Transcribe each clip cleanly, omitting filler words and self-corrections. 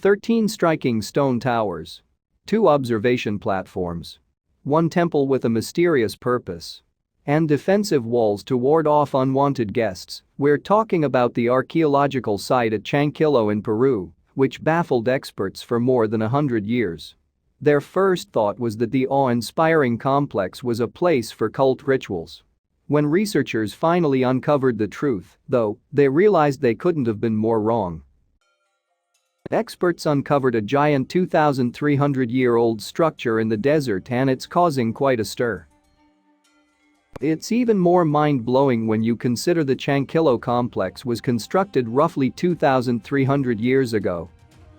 13 striking stone towers. 2 observation platforms. 1 temple with a mysterious purpose. And defensive walls to ward off unwanted guests. We're talking about the archaeological site at Chankillo in Peru, which baffled experts for more than 100 years. Their first thought was that the awe-inspiring complex was a place for cult rituals. When researchers finally uncovered the truth, though, they realized they couldn't have been more wrong. Experts uncovered a giant 2,300-year-old structure in the desert, and it's causing quite a stir. It's even more mind-blowing when you consider the Chankillo complex was constructed roughly 2,300 years ago.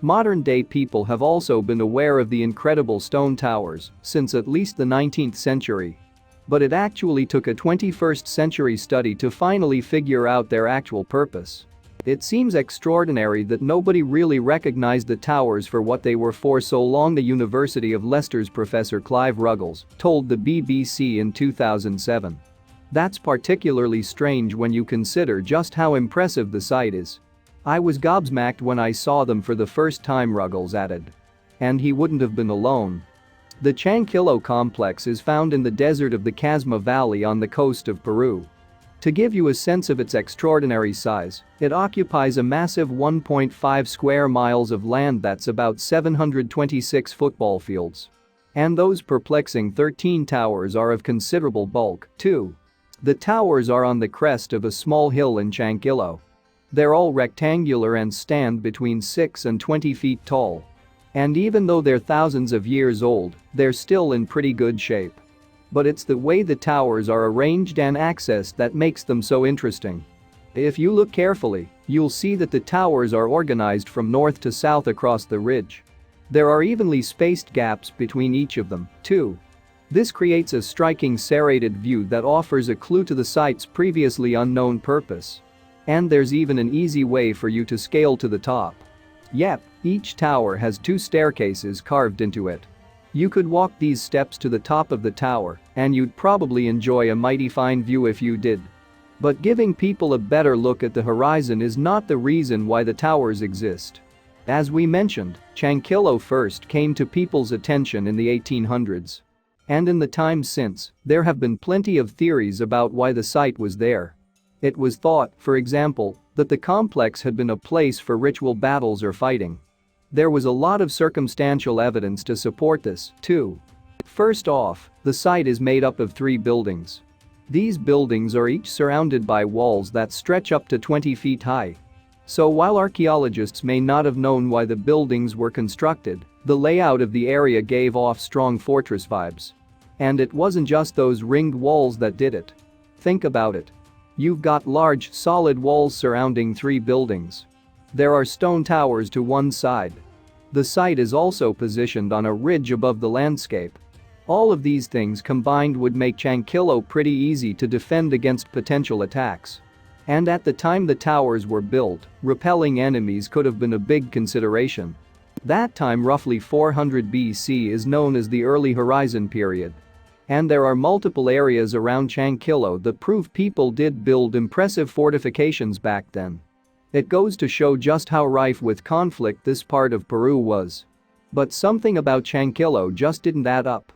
Modern-day people have also been aware of the incredible stone towers since at least the 19th century. But it actually took a 21st century study to finally figure out their actual purpose. It seems extraordinary that nobody really recognized the towers for what they were for so long, the University of Leicester's Professor Clive Ruggles told the BBC in 2007. That's particularly strange when you consider just how impressive the site is. I was gobsmacked when I saw them for the first time, Ruggles added. And he wouldn't have been alone. The Chankillo complex is found in the desert of the Casma Valley on the coast of Peru. To give you a sense of its extraordinary size, it occupies a massive 1.5 square miles of land. That's about 726 football fields. And those perplexing 13 towers are of considerable bulk, too. The towers are on the crest of a small hill in Chankillo. They're all rectangular and stand between 6 and 20 feet tall. And even though they're thousands of years old, they're still in pretty good shape. But it's the way the towers are arranged and accessed that makes them so interesting. If you look carefully, you'll see that the towers are organized from north to south across the ridge. There are evenly spaced gaps between each of them, too. This creates a striking serrated view that offers a clue to the site's previously unknown purpose. And there's even an easy way for you to scale to the top. Yep, each tower has 2 staircases carved into it. You could walk these steps to the top of the tower, and you'd probably enjoy a mighty fine view if you did. But giving people a better look at the horizon is not the reason why the towers exist. As we mentioned, Chankillo first came to people's attention in the 1800s. And in the time since, there have been plenty of theories about why the site was there. It was thought, for example, that the complex had been a place for ritual battles or fighting. There was a lot of circumstantial evidence to support this, too. First off, the site is made up of 3 buildings. These buildings are each surrounded by walls that stretch up to 20 feet high. So while archaeologists may not have known why the buildings were constructed, the layout of the area gave off strong fortress vibes. And it wasn't just those ringed walls that did it. Think about it. You've got large, solid walls surrounding 3 buildings. There are stone towers to one side. The site is also positioned on a ridge above the landscape. All of these things combined would make Chankillo pretty easy to defend against potential attacks. And at the time the towers were built, repelling enemies could have been a big consideration. That time, roughly 400 BC, is known as the Early Horizon period. And there are multiple areas around Chankillo that prove people did build impressive fortifications back then. It goes to show just how rife with conflict this part of Peru was. But something about Chankillo just didn't add up.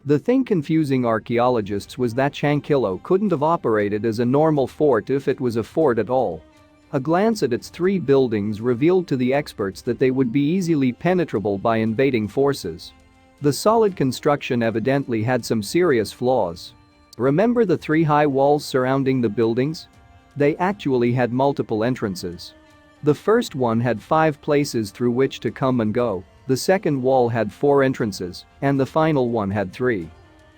The thing confusing archaeologists was that Chankillo couldn't have operated as a normal fort if it was a fort at all. A glance at its 3 buildings revealed to the experts that they would be easily penetrable by invading forces. The solid construction evidently had some serious flaws. Remember the 3 high walls surrounding the buildings? They actually had multiple entrances. The first one had 5 places through which to come and go, the second wall had 4 entrances, and the final one had 3.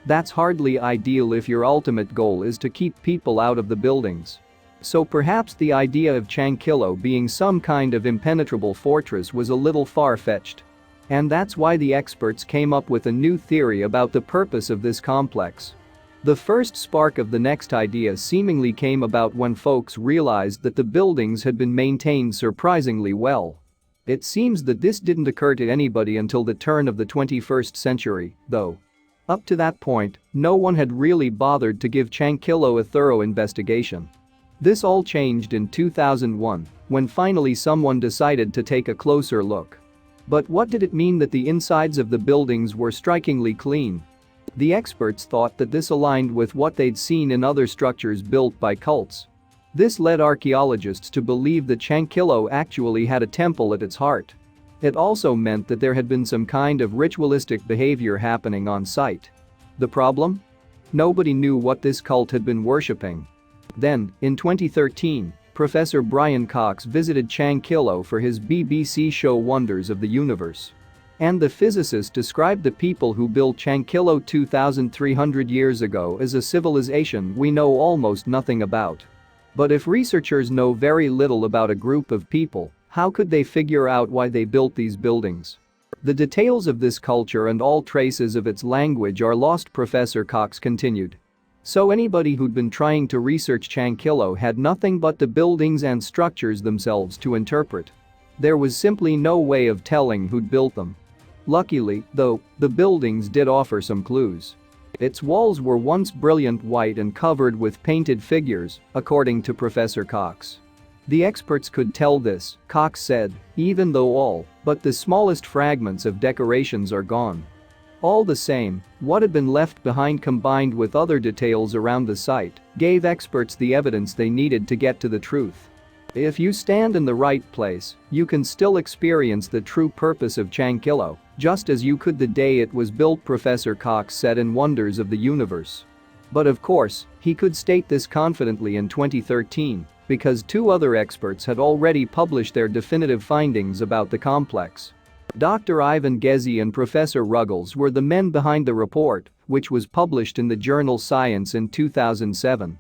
That's hardly ideal if your ultimate goal is to keep people out of the buildings. So perhaps the idea of Chankillo being some kind of impenetrable fortress was a little far-fetched. And that's why the experts came up with a new theory about the purpose of this complex. The first spark of the next idea seemingly came about when folks realized that the buildings had been maintained surprisingly well. It seems that this didn't occur to anybody until the turn of the 21st century, though. Up to that point, no one had really bothered to give Chankillo a thorough investigation. This all changed in 2001, when finally someone decided to take a closer look. But what did it mean that the insides of the buildings were strikingly clean? The experts thought that this aligned with what they'd seen in other structures built by cults. This led archaeologists to believe that Chankillo actually had a temple at its heart. It also meant that there had been some kind of ritualistic behavior happening on site. The problem? Nobody knew what this cult had been worshipping. Then, in 2013, Professor Brian Cox visited Chankillo for his BBC show Wonders of the Universe. And the physicist described the people who built Chankillo 2,300 years ago as a civilization we know almost nothing about. But if researchers know very little about a group of people, how could they figure out why they built these buildings? The details of this culture and all traces of its language are lost, Professor Cox continued. So anybody who'd been trying to research Chankillo had nothing but the buildings and structures themselves to interpret. There was simply no way of telling who'd built them. Luckily, though, the buildings did offer some clues. Its walls were once brilliant white and covered with painted figures, according to Professor Cox. The experts could tell this, Cox said, even though all but the smallest fragments of decorations are gone. All the same, what had been left behind combined with other details around the site gave experts the evidence they needed to get to the truth. If you stand in the right place, you can still experience the true purpose of Chankillo, just as you could the day it was built, Professor Cox said in Wonders of the Universe. But of course, he could state this confidently in 2013 because two other experts had already published their definitive findings about the complex. Dr. Ivan Gezi and Professor Ruggles were the men behind the report, which was published in the journal Science in 2007.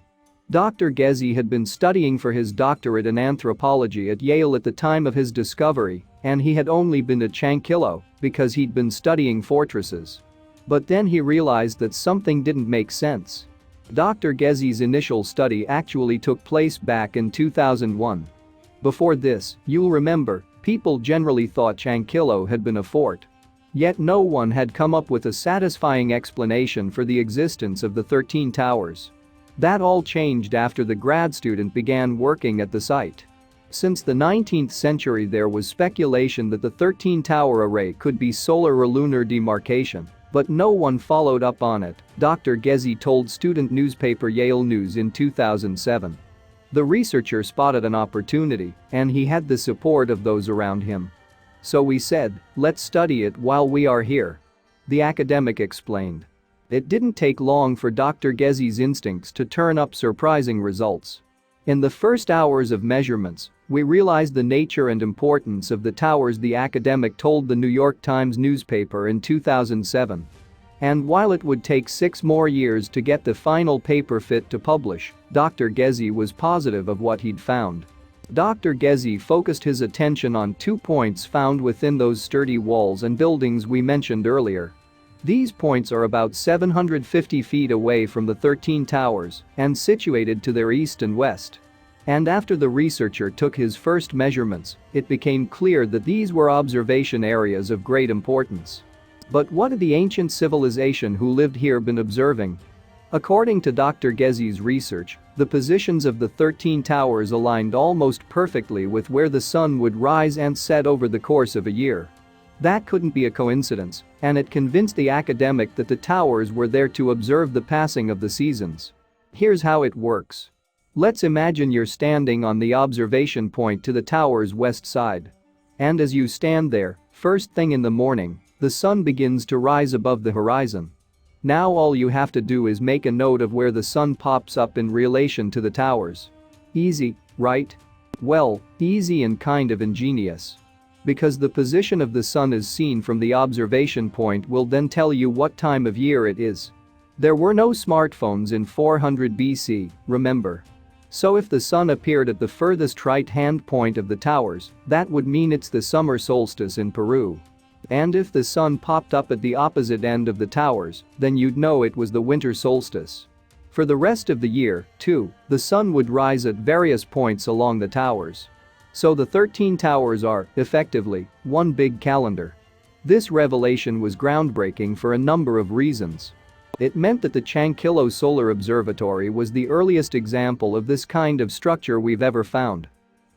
Dr. Gezi had been studying for his doctorate in anthropology at Yale at the time of his discovery, and he had only been at Chankillo because he'd been studying fortresses. But then he realized that something didn't make sense. Dr. Gezi's initial study actually took place back in 2001. Before this, you'll remember, people generally thought Chankillo had been a fort. Yet no one had come up with a satisfying explanation for the existence of the 13 towers. That all changed after the grad student began working at the site. Since the 19th century there was speculation that the 13-tower array could be solar or lunar demarcation, but no one followed up on it, Dr. Gezi told student newspaper Yale News in 2007. The researcher spotted an opportunity, and he had the support of those around him. So we said, let's study it while we are here. The academic explained. It didn't take long for Dr. Gezi's instincts to turn up surprising results. In the first hours of measurements, we realized the nature and importance of the towers, the academic told the New York Times newspaper in 2007. And while it would take 6 more years to get the final paper fit to publish, Dr. Gezi was positive of what he'd found. Dr. Gezi focused his attention on 2 points found within those sturdy walls and buildings we mentioned earlier. These points are about 750 feet away from the 13 towers and situated to their east and west. And after the researcher took his first measurements, it became clear that these were observation areas of great importance. But what had the ancient civilization who lived here been observing? According to Dr. Gezi's research, the positions of the 13 towers aligned almost perfectly with where the sun would rise and set over the course of a year. That couldn't be a coincidence, and it convinced the academic that the towers were there to observe the passing of the seasons. Here's how it works. Let's imagine you're standing on the observation point to the tower's west side. And as you stand there, first thing in the morning, the sun begins to rise above the horizon. Now all you have to do is make a note of where the sun pops up in relation to the towers. Easy, right? Well, easy and kind of ingenious. Because the position of the sun as seen from the observation point will then tell you what time of year it is. There were no smartphones in 400 BC, remember. So if the sun appeared at the furthest right-hand point of the towers, that would mean it's the summer solstice in Peru. And if the sun popped up at the opposite end of the towers, then you'd know it was the winter solstice. For the rest of the year, too, the sun would rise at various points along the towers. So the 13 towers are, effectively, one big calendar. This revelation was groundbreaking for a number of reasons. It meant that the Chankillo Solar Observatory was the earliest example of this kind of structure we've ever found.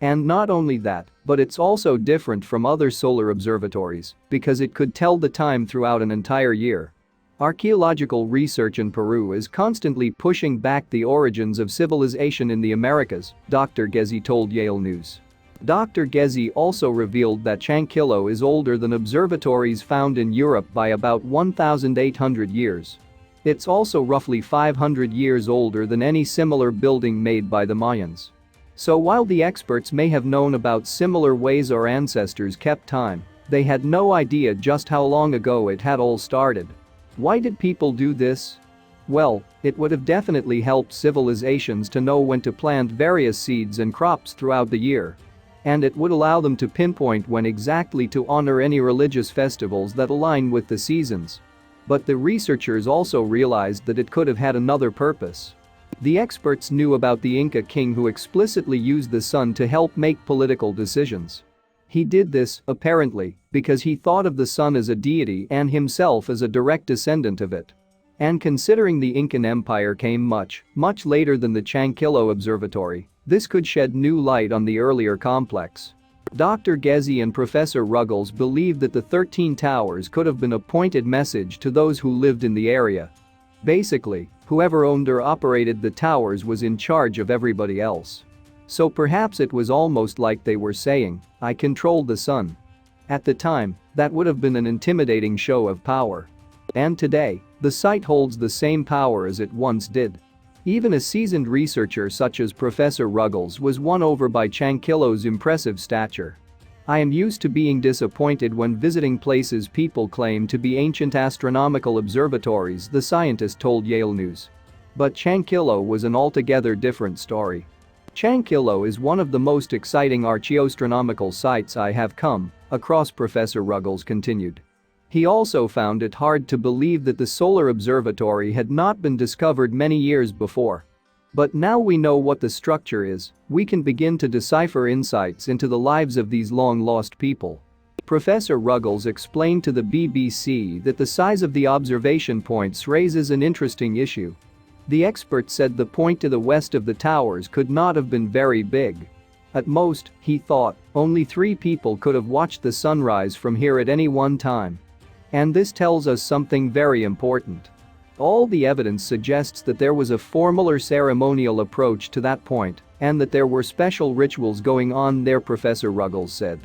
And not only that, but it's also different from other solar observatories because it could tell the time throughout an entire year. Archaeological research in Peru is constantly pushing back the origins of civilization in the Americas, Dr. Gezi told Yale News. Dr. Gezi also revealed that Chankillo is older than observatories found in Europe by about 1,800 years. It's also roughly 500 years older than any similar building made by the Mayans. So while the experts may have known about similar ways our ancestors kept time, they had no idea just how long ago it had all started. Why did people do this? Well, it would have definitely helped civilizations to know when to plant various seeds and crops throughout the year. And it would allow them to pinpoint when exactly to honor any religious festivals that align with the seasons. But the researchers also realized that it could have had another purpose. The experts knew about the Inca king who explicitly used the sun to help make political decisions. He did this, apparently, because he thought of the sun as a deity and himself as a direct descendant of it. And considering the Incan Empire came much later than the Chankillo Observatory, this could shed new light on the earlier complex. Dr. Gezi and Professor Ruggles believe that the 13 towers could have been a pointed message to those who lived in the area. Basically, whoever owned or operated the towers was in charge of everybody else. So perhaps it was almost like they were saying, "I controlled the sun." At the time, that would have been an intimidating show of power. And today, the site holds the same power as it once did. Even a seasoned researcher such as Professor Ruggles was won over by Chankillo's impressive stature. "I am used to being disappointed when visiting places people claim to be ancient astronomical observatories," the scientist told Yale News. But Chankillo was an altogether different story. "Chankillo is one of the most exciting archaeoastronomical sites I have come across," Professor Ruggles continued. He also found it hard to believe that the solar observatory had not been discovered many years before. "But now we know what the structure is, we can begin to decipher insights into the lives of these long-lost people." Professor Ruggles explained to the BBC that the size of the observation points raises an interesting issue. The expert said the point to the west of the towers could not have been very big. At most, he thought, only 3 people could have watched the sunrise from here at any one time. And this tells us something very important. All the evidence suggests that there was a formal or ceremonial approach to that point and that there were special rituals going on there, Professor Ruggles said.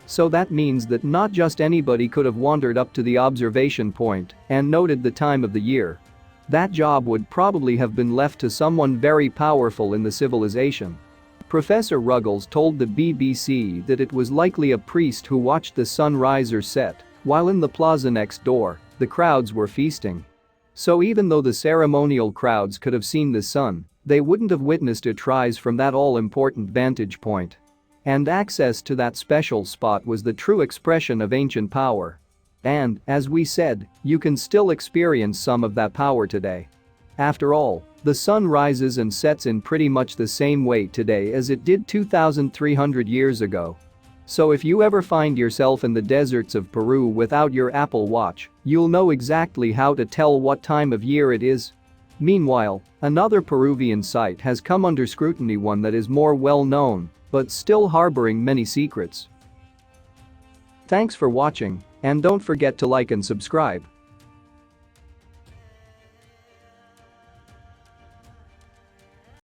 So that means that not just anybody could have wandered up to the observation point and noted the time of the year. That job would probably have been left to someone very powerful in the civilization. Professor Ruggles told the BBC that it was likely a priest who watched the sun rise or set, while in the plaza next door, the crowds were feasting. So even though the ceremonial crowds could have seen the sun, they wouldn't have witnessed it rise from that all-important vantage point. And access to that special spot was the true expression of ancient power. And, as we said, you can still experience some of that power today. After all, the sun rises and sets in pretty much the same way today as it did 2,300 years ago. So if you ever find yourself in the deserts of Peru without your Apple Watch, you'll know exactly how to tell what time of year it is. Meanwhile, another Peruvian site has come under scrutiny, one that is more well-known, but still harboring many secrets. Thanks for watching, and don't forget to like and subscribe.